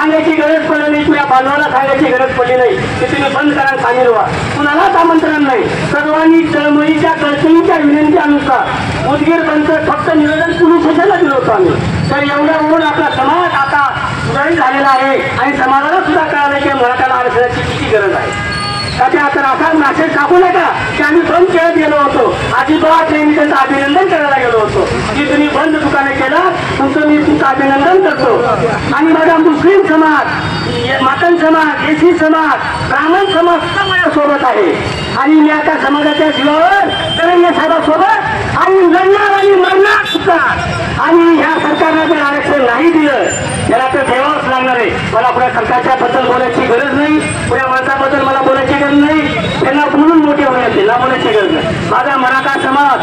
सांगायची गरज पडली नाही, तुझ्या बांधवाला सांगायची गरज पडली नाही की तुम्ही बंद करा, सामील व्हा. कुणालाच आमंत्रण नाही. सर्वांनी तळमळीच्या कळकळीच्या विनंतीनुसार उदगीर बंद फक्त निवेदन पोलीस स्टेशनला दिलं होतं आम्ही. तर एवढं होऊन आपला समाज आता सुधारित झालेला आहे आणि समाजाला सुद्धा कळालं की मराठा आरक्षणाची किती गरज आहे. त्याच्या आता असा मॅसेज टाकू नका की आम्ही बंद करत गेलो होतो. अजिबात नाही, त्यांचं अभिनंदन करायला गेलो होतो की तुम्ही बंद दुकाने केलं, तुमचं मी तुमचं अभिनंदन करतो. आणि माझा मुस्लिम समाज, मातन समाज, एसी समाज, ब्राह्मण समाज सुद्धा माझ्यासोबत आहे. आणि मी आता समाजाच्या जीवावर तरंगे साहेबांसोबत आणि लढणार आणि मरणार सुद्धा. आणि ह्या सरकारनं जर आरक्षण नाही दिलं त्याला तर ठेवावंच लागणार आहे. मला पुढे सरकारच्या बद्दल बोलायची गरज नाही, पुढे माणसाबद्दल मला बोलायची गरज नाही. त्यांना बोलून मोठे होण्याची ना बोलायची गरज नाही. माझा मराठा समाज